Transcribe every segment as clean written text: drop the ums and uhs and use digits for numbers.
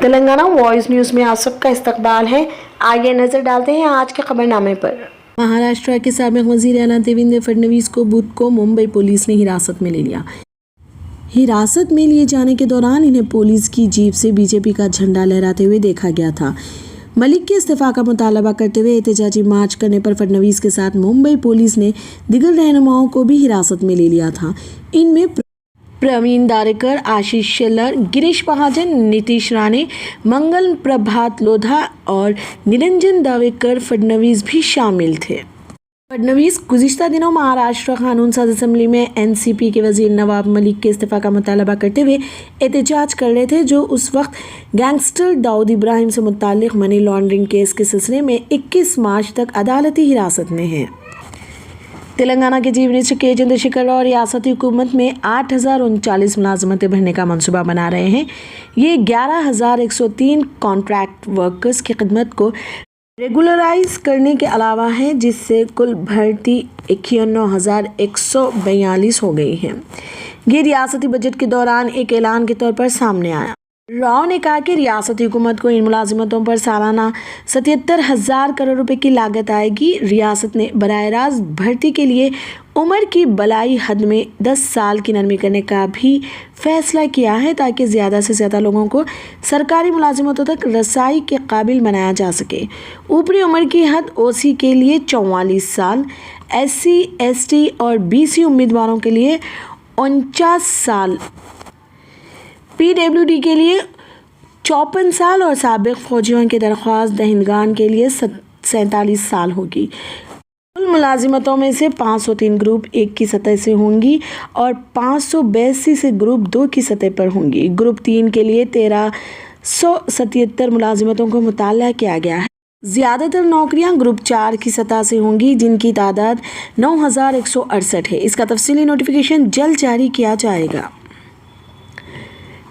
Telangana voice news میں آپ سب کا استقبال ہے۔ آئیے نظر ڈالتے ہیں آج کے خبرنامے پر۔ مہاراشٹر کے سابق وزیر اعلیٰ دیویندر فڈنویس کو بدھ کو ممبئی پولیس نے حراست میں لے لیا۔ حراست میں لیے جانے کے دوران انہیں پولیس کی جیپ سے بی جے پی کا جھنڈا لہراتے ہوئے دیکھا گیا تھا۔ ملک کے استعفی کا مطالبہ کرتے ہوئے احتجاجی مارچ کرنے پر فڈنویس کے ساتھ ممبئی پولیس نے دیگر رہنماؤں کو بھی حراست میں لے لیا تھا۔ ان میں پروین داریکر، آشیش شیلر، گریش مہاجن، نیتیش رانے، منگل پربھات لودھا اور نرنجن داویکر فڈنویس بھی شامل تھے۔ فڈنویس گزشتہ دنوں مہاراشٹر قانون ساز اسمبلی میں این سی پی کے وزیر نواب ملک کے استعفی کا مطالبہ کرتے ہوئے احتجاج کر رہے تھے، جو اس وقت گینگسٹر داؤد ابراہیم سے متعلق منی لانڈرنگ کیس کے سلسلے میں 21 مارچ تک عدالتی حراست میں ہیں۔ تلنگانہ کے چیف منسٹر کے چندر شیکھر راؤ ریاستی حکومت میں 8,039 ملازمتیں بڑھانے کا منصوبہ بنا رہے ہیں۔ یہ 11,103 کانٹریکٹ ورکرز کی خدمت کو ریگولرائز کرنے کے علاوہ ہے، جس سے کل بھرتی 51,142 ہو گئی ہیں۔ یہ ریاستی بجٹ کے دوران ایک اعلان کے طور پر سامنے آیا۔ راؤ نے کہا کہ ریاستی حکومت کو ان ملازمتوں پر سالانہ 77,000 کروڑ روپے کی لاگت آئے گی۔ ریاست نے براہ راست بھرتی کے لیے عمر کی بالائی حد میں 10 سال کی نرمی کرنے کا بھی فیصلہ کیا ہے، تاکہ زیادہ سے زیادہ لوگوں کو سرکاری ملازمتوں تک رسائی کے قابل بنایا جا سکے۔ اوپری عمر کی حد او سی کے لیے 44 سال، ایس سی، ایس ٹی اور بی سی امیدواروں کے لیے 49 سال، پی ڈبلیو ڈی کے لیے 54 سال اور سابق فوجیوں کے درخواست دہندگان کے لیے 47 سال ہوگی۔ کل ملازمتوں میں سے 503 گروپ 1 کی سطح سے ہوں گی اور 582 سے گروپ 2 کی سطح پر ہوں گی۔ گروپ 3 کے لیے 1,377 ملازمتوں کو مطالعہ کیا گیا ہے۔ زیادہ تر نوکریاں گروپ 4 کی سطح سے ہوں گی، جن کی تعداد 9,168 ہے۔ اس کا تفصیلی نوٹیفیکیشن جلد جاری کیا جائے گا۔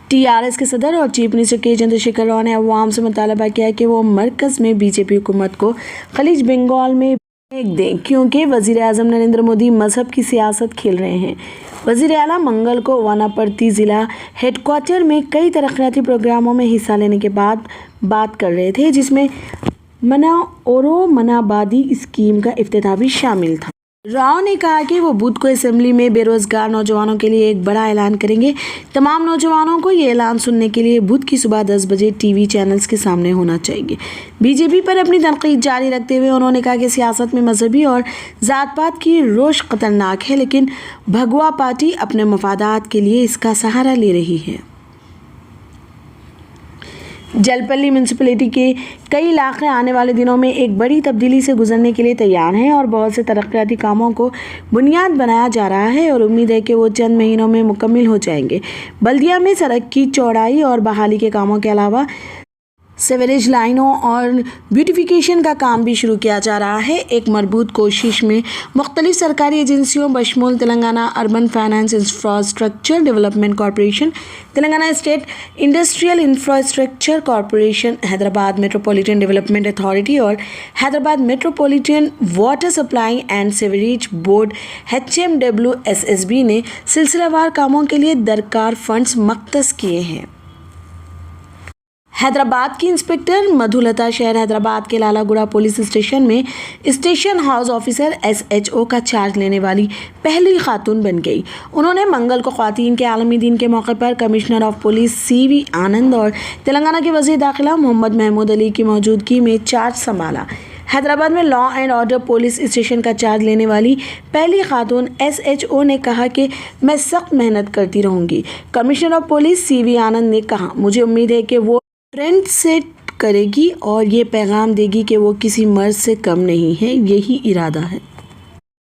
ٹی آر ایس کے صدر اور چیف منسٹر کے چندر شیکھر راؤ نے عوام سے مطالبہ کیا کہ وہ مرکز میں بی جے پی حکومت کو خلیج بنگال میں پھینک دیں، کیونکہ وزیر اعظم نریندر مودی مذہب کی سیاست کھیل رہے ہیں۔ وزیر اعلیٰ منگل کو واناپرتی ضلع ہیڈ کوارٹر میں کئی ترقیاتی پروگراموں میں حصہ لینے کے بعد بات کر رہے تھے، جس میں منا اورو منابادی اسکیم کا افتتاح بھی شامل تھا۔ راؤ نے کہا کہ وہ بدھ کو اسمبلی میں بے روزگار نوجوانوں کے لیے ایک بڑا اعلان کریں گے۔ تمام نوجوانوں کو یہ اعلان سننے کے لیے بدھ کی صبح 10 بجے ٹی وی چینلز کے سامنے ہونا چاہیے۔ بی جے پی پر اپنی تنقید جاری رکھتے ہوئے انہوں نے کہا کہ سیاست میں مذہبی اور ذات پات کی روش خطرناک ہے، لیکن بھگوا پارٹی اپنے مفادات کے لیے اس کا سہارا لے رہی ہے۔ جل پلی میونسپلٹی کے کئی علاقے آنے والے دنوں میں ایک بڑی تبدیلی سے گزرنے کے لیے تیار ہیں اور بہت سے ترقیاتی کاموں کو بنیاد بنایا جا رہا ہے اور امید ہے کہ وہ چند مہینوں میں مکمل ہو جائیں گے۔ بلدیہ میں سڑک کی چوڑائی اور بحالی کے کاموں کے علاوہ سیوریج لائنوں اور بیوٹیفیکیشن کا کام بھی شروع کیا جا رہا ہے۔ ایک مربوط کوشش میں مختلف سرکاری ایجنسیوں بشمول Telangana urban finance infrastructure development corporation, Telangana state industrial infrastructure corporation, Hyderabad metropolitan development authority اور Hyderabad metropolitan water supply and sewerage board HMWSSB نے سلسلہ وار کاموں کے لیے درکار فنڈز مختص کیے ہیں۔ حیدرآباد کی انسپکٹر مدھولتا شہر حیدرآباد کے لالا گوڑا پولیس اسٹیشن میں اسٹیشن ہاؤس آفیسر SHO کا چارج لینے والی پہلی خاتون بن گئی۔ انہوں نے منگل کو خواتین کے عالمی دن کے موقع پر کمشنر آف پولیس CV آنند اور تلنگانہ کے وزیر داخلہ محمد محمود علی کی موجودگی میں چارج سنبھالا۔ حیدرآباد میں law and order police station کا چارج لینے والی پہلی خاتون SHO نے کہا کہ میں سخت محنت کرتی رہوں گی۔ کمشنر آف پولیس CV آنند نے کہا، مجھے امید ہے کہ وہ فرنٹ سیٹ کرے گی اور یہ پیغام دے گی کہ وہ کسی مرد سے کم نہیں ہے، یہی ارادہ ہے۔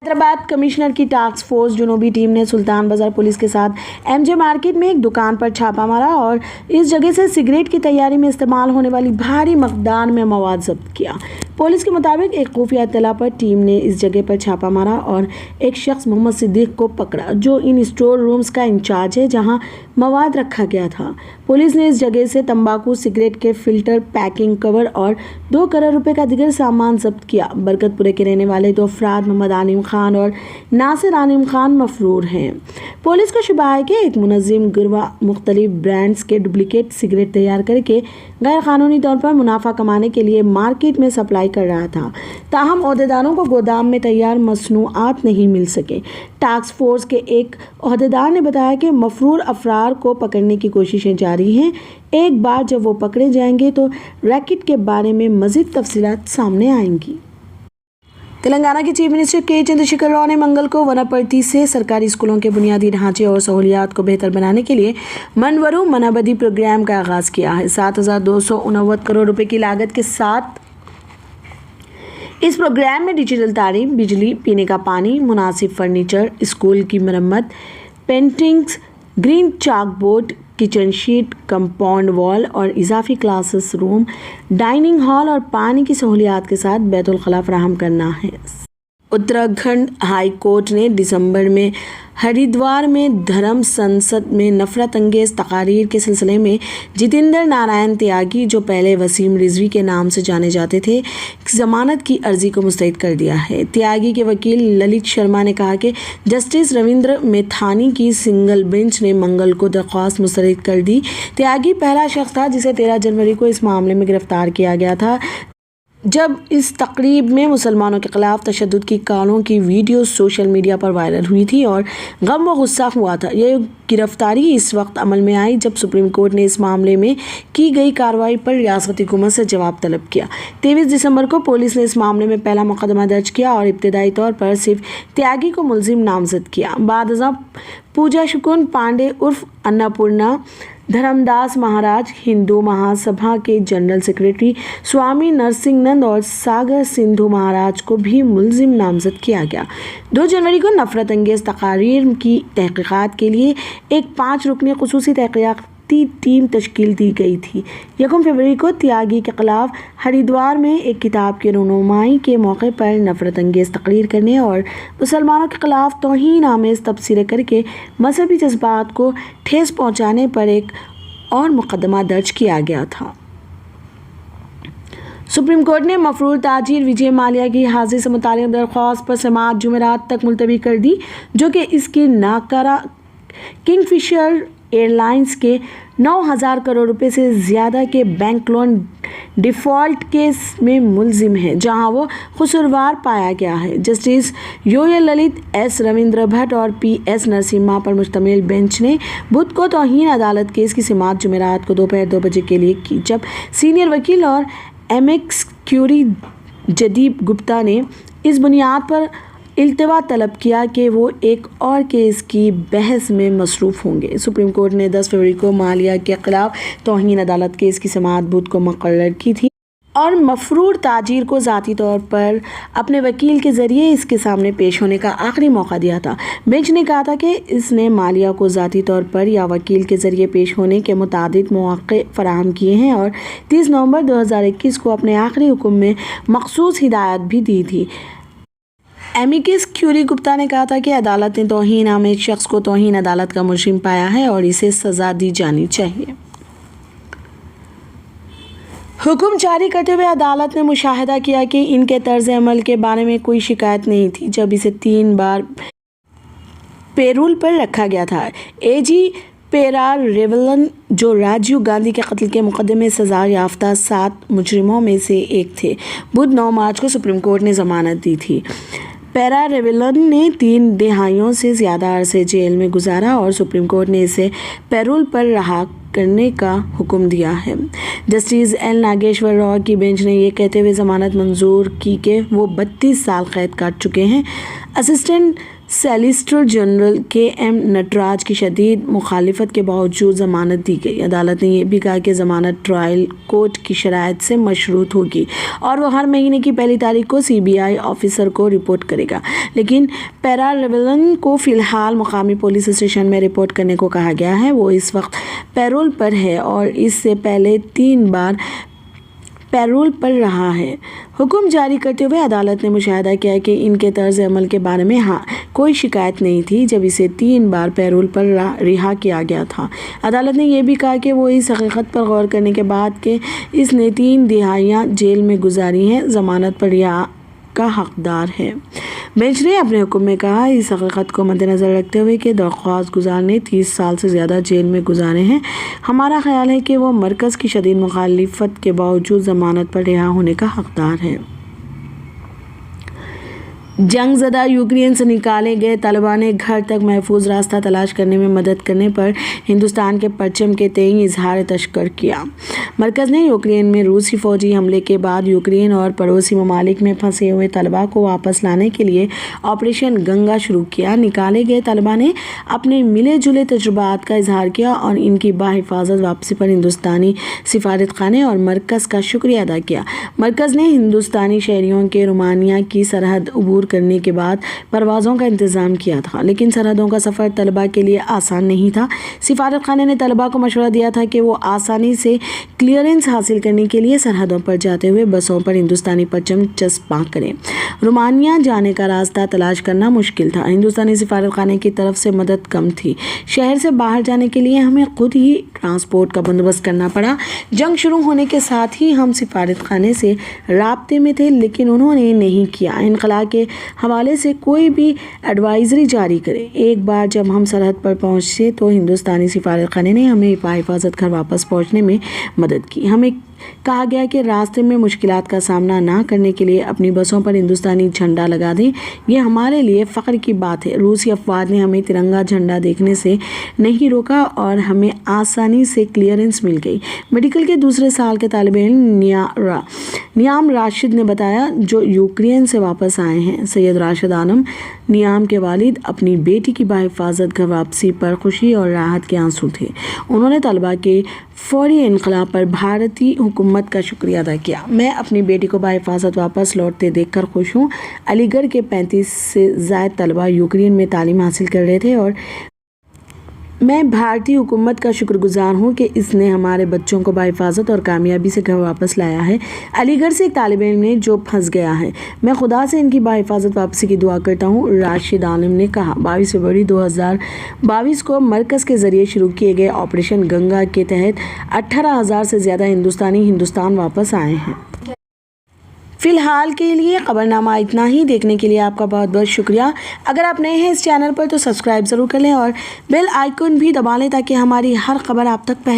حیدرآباد کمشنر کی ٹاسک فورس جنوبی ٹیم نے سلطان بازار پولیس کے ساتھ MJ مارکیٹ میں ایک دکان پر چھاپہ مارا اور اس جگہ سے سگریٹ کی تیاری میں استعمال ہونے والی بھاری مقدار میں مواد ضبط کیا۔ پولیس کے مطابق ایک خفیہ اطلاع پر ٹیم نے اس جگہ پر چھاپہ مارا اور ایک شخص محمد صدیق کو پکڑا، جو ان اسٹور رومز کا انچارج ہے جہاں مواد رکھا گیا تھا۔ پولیس نے اس جگہ سے تمباکو، سگریٹ کے فلٹر، پیکنگ کور اور 2 کروڑ روپے کا دیگر سامان ضبط کیا۔ برکت پورے کے رہنے والے 2 افراد محمد عالم خان اور ناصر عالم خان مفرور ہیں۔ پولیس کا شبہ ہے کہ ایک منظم گروہ مختلف برانڈز کے ڈپلیکیٹ سگریٹ تیار کر کے غیر قانونی طور پر منافع کمانے کے لیے مارکیٹ میں سپلائی کر رہا تھا، تاہم عہدیداروں کو گودام میں تیار مصنوعات نہیں مل سکے۔ ٹاسک فورس کے ایک عہدیدار نے بتایا کہ مفرور افراد کو پکڑنے کی کوششیں جاری ہیں۔ ایک بار جب وہ پکڑے جائیں گے تو ریکٹ کے بارے میں مزید تفصیلات سامنے آئیں گی۔ تلنگانہ کے چیف منسٹر کے چندر شیکھر راؤ نے منگل کو وناپرتی سے سرکاری اسکولوں کے بنیادی ڈھانچے اور سہولیات کو بہتر بنانے کے لیے منورو منابدی پروگرام کا آغاز کیا ہے۔ 7,249 کروڑ روپے کی لاگت کے ساتھ اس پروگرام میں ڈیجیٹل تعلیم، بجلی، پینے کا پانی، مناسب فرنیچر، اسکول کی مرمت، پینٹنگز، گرین چاک بورڈ، کچن شیٹ، کمپاؤنڈ وال اور اضافی کلاسز روم، ڈائننگ ہال اور پانی کی سہولیات کے ساتھ بیت الخلاء فراہم کرنا ہے۔ اتراکھنڈ ہائی کورٹ نے دسمبر میں ہریدوار میں دھرم سنسد میں نفرت انگیز تقاریر کے سلسلے میں جتیندر نارائن تیاگی، جو پہلے وسیم رضوی کے نام سے جانے جاتے تھے، ضمانت کی عرضی کو مسترد کر دیا ہے۔ تیاگی کے وکیل للت شرما نے کہا کہ جسٹس رویندر میتھانی کی سنگل بینچ نے منگل کو درخواست مسترد کر دی۔ تیاگی پہلا شخص تھا جسے 13 جنوری کو اس معاملے میں گرفتار کیا گیا تھا، جب اس تقریب میں مسلمانوں کے خلاف تشدد کی کالوں کی ویڈیو سوشل میڈیا پر وائرل ہوئی تھی اور غم و غصہ ہوا تھا۔ یہ گرفتاری اس وقت عمل میں آئی جب سپریم کورٹ نے اس معاملے میں کی گئی کارروائی پر ریاستی حکومت سے جواب طلب کیا۔ 23 دسمبر کو پولیس نے اس معاملے میں پہلا مقدمہ درج کیا اور ابتدائی طور پر صرف تیاگی کو ملزم نامزد کیا۔ بعد ازاں پوجا شکن پانڈے عرف اناپورنا، دھرم داس مہاراج، ہندو مہا سبھا کے جنرل سیکرٹری سوامی نرسنگ نند اور ساگر سندھو مہاراج کو بھی ملزم نامزد کیا گیا۔ 2 جنوری کو نفرت انگیز تقاریر کی تحقیقات کے لیے ایک 5 رکنی خصوصی تحقیقاتی ٹیم تشکیل دی گئی تھی۔ 1 فروری کو تیاگی کے خلاف ہریدوار میں ایک کتاب کی رونمائی کے موقع پر نفرت انگیز تقریر کرنے اور مسلمانوں کے خلاف توہین آمیز تبصرے کر کے مذہبی جذبات کو ٹھیس پہنچانے پر ایک اور مقدمہ درج کیا گیا تھا۔ سپریم کورٹ نے مفرور تاجر وجے مالیا کی حاضری سے متعلق درخواست پر سماعت جمعرات تک ملتوی کر دی، جو کہ اس کی ناکارہ کنگ فشر ایئر لائنز کے 9,000 کروڑ روپے سے زیادہ کے بینک لون ڈیفالٹ کیس میں ملزم ہے، جہاں وہ قصوروار پایا گیا ہے۔ Justice U Lalit, S Ravindra Bhat اور پی ایس نرسمہا پر مشتمل بینچ نے بدھ کو توہین عدالت کیس کی سماعت جمعرات کو دوپہر 2 بجے کے لیے کی، جب سینئر وکیل اور ایمکس کیوری جدیپ گپتا نے اس بنیاد پر التوا طلب کیا کہ وہ ایک اور کیس کی بحث میں مصروف ہوں گے۔ سپریم کورٹ نے 10 فروری کو مالیا کے خلاف توہین عدالت کیس کی سماعت بدھ کو مقرر کی تھی اور مفرور تاجر کو ذاتی طور پر اپنے وکیل کے ذریعے اس کے سامنے پیش ہونے کا آخری موقع دیا تھا۔ بینچ نے کہا تھا کہ اس نے مالیا کو ذاتی طور پر یا وکیل کے ذریعے پیش ہونے کے متعدد مواقع فراہم کیے ہیں اور 30 نومبر 2021 کو اپنے آخری حکم میں مخصوص ہدایت بھی دی تھی۔ ایمکس کیوری گپتا نے کہا تھا کہ عدالت نے توہین آمیز شخص کو توہین عدالت کا مجرم پایا ہے اور اسے سزا دی جانی چاہیے۔ حکم جاری کرتے ہوئے عدالت نے مشاہدہ کیا کہ ان کے طرز عمل کے بارے میں کوئی شکایت نہیں تھی جب اسے 3 بار پیرول پر رکھا گیا تھا۔ اے جی پیرا ریولن، جو راجیو گاندھی کے قتل کے مقدمے میں سزا یافتہ 7 مجرموں میں سے ایک تھے، بدھ 9 مارچ کو سپریم کورٹ نے ضمانت دی تھی۔ پیرا ریولن نے 3 دہائیوں سے زیادہ عرصے جیل میں گزارا اور سپریم کورٹ نے اسے پیرول پر رہا کرنے کا حکم دیا ہے۔ جسٹس ایل ناگیشور راؤ کی بینچ نے یہ کہتے ہوئے ضمانت منظور کی کہ وہ 32 سال قید کاٹ چکے ہیں۔ اسسٹنٹ سالیسیٹر جنرل کے ایم نٹراج کی شدید مخالفت کے باوجود ضمانت دی گئی۔ عدالت نے یہ بھی کہا کہ ضمانت ٹرائل کورٹ کی شرائط سے مشروط ہوگی اور وہ ہر مہینے کی 1 تاریخ کو CBI آفیسر کو رپورٹ کرے گا، لیکن پیرا ریولن کو فی الحال مقامی پولیس اسٹیشن میں رپورٹ کرنے کو کہا گیا ہے۔ وہ اس وقت پیرول پر ہے اور اس سے پہلے 3 بار پیرول پر رہا ہے۔ حکم جاری کرتے ہوئے عدالت نے مشاہدہ کیا کہ ان کے طرز عمل کے بارے میں کوئی شکایت نہیں تھی جب اسے 3 بار پیرول پر رہا کیا گیا تھا۔ عدالت نے یہ بھی کہا کہ وہ اس حقیقت پر غور کرنے کے بعد کہ اس نے 3 دہائیاں جیل میں گزاری ہیں، ضمانت پر رہا کا حقدار ہے۔ بینچ نے اپنے حکم میں کہا، اس حقیقت کو مد نظر رکھتے ہوئے کہ درخواست گزار نے 30 سال سے زیادہ جیل میں گزارے ہیں، ہمارا خیال ہے کہ وہ مرکز کی شدید مخالفت کے باوجود ضمانت پر رہا ہونے کا حقدار ہے۔ جنگ زدہ یوکرین سے نکالے گئے طلباء نے گھر تک محفوظ راستہ تلاش کرنے میں مدد کرنے پر ہندوستان کے پرچم کے تئیں اظہار تشکر کیا۔ مرکز نے یوکرین میں روسی فوجی حملے کے بعد یوکرین اور پڑوسی ممالک میں پھنسے ہوئے طلباء کو واپس لانے کے لیے آپریشن گنگا شروع کیا۔ نکالے گئے طلباء نے اپنے ملے جلے تجربات کا اظہار کیا اور ان کی بحفاظت واپسی پر ہندوستانی سفارت خانے اور مرکز کا شکریہ ادا کیا۔ مرکز نے ہندوستانی شہریوں کے رومانیہ کی سرحد عبور کرنے کے بعد پروازوں کا انتظام کیا تھا، لیکن سرحدوں کا سفر طلباء کے لیے آسان نہیں تھا۔ سفارت خانے نے طلباء کو مشورہ دیا تھا کہ وہ آسانی سے کلیئرنس حاصل کرنے کے لیے سرحدوں پر جاتے ہوئے بسوں پر ہندوستانی پرچم چسپاں کریں۔ رومانیہ جانے کا راستہ تلاش کرنا مشکل تھا۔ ہندوستانی سفارت خانے کی طرف سے مدد کم تھی۔ شہر سے باہر جانے کے لیے ہمیں خود ہی ٹرانسپورٹ کا بندوبست کرنا پڑا۔ جنگ شروع ہونے کے ساتھ ہی ہم سفارت خانے سے رابطے میں تھے، لیکن انہوں نے نہیں کیا۔ انخلا کے حوالے سے کوئی بھی ایڈوائزری جاری کرے۔ ایک بار جب ہم سرحد پر پہنچے تو ہندوستانی سفارت خانے نے ہمیں بحفاظت گھر واپس پہنچنے میں مدد کی۔ ہمیں کہا گیا کہ راستے میں مشکلات کا سامنا نہ کرنے کے لیے اپنی بسوں پر ہندوستانی جھنڈا لگا دیں۔ یہ ہمارے لیے فخر کی بات ہے۔ روسی افواج نے ہمیں ترنگا جھنڈا دیکھنے سے نہیں روکا اور ہمیں آسانی سے کلیئرنس مل گئی۔ میڈیکل کے دوسرے سال کے طالب علم نیام راشد نے بتایا، جو یوکرین سے واپس آئے ہیں۔ سید راشد عالم نیام کے والد اپنی بیٹی کی بحفاظت گھر واپسی پر خوشی اور راحت کے آنسو تھے۔ انہوں نے طلباء کے فوری انخلا پر بھارتی حکومت کا شکریہ ادا کیا۔ میں اپنی بیٹی کو بحفاظت واپس لوٹتے دیکھ کر خوش ہوں۔ علی گڑھ کے 35 سے زائد طلباء یوکرین میں تعلیم حاصل کر رہے تھے اور میں بھارتی حکومت کا شکر گزار ہوں کہ اس نے ہمارے بچوں کو بحفاظت اور کامیابی سے گھر واپس لایا ہے۔ علی گڑھ سے ایک طالب علم نے جو پھنس گیا ہے، میں خدا سے ان کی بحفاظت واپسی کی دعا کرتا ہوں، راشد عالم نے کہا۔ 22 فروری 2022 کو مرکز کے ذریعے شروع کیے گئے آپریشن گنگا کے تحت 18,000 سے زیادہ ہندوستانی ہندوستان واپس آئے ہیں۔ فی الحال کے لیے خبرنامہ اتنا ہی۔ دیکھنے کے لیے آپ کا بہت بہت شکریہ۔ اگر آپ نئے ہیں اس چینل پر تو سبسکرائب ضرور کر لیں اور بیل آئیکن بھی دبا لیں تاکہ ہماری ہر خبر آپ تک پہنچے۔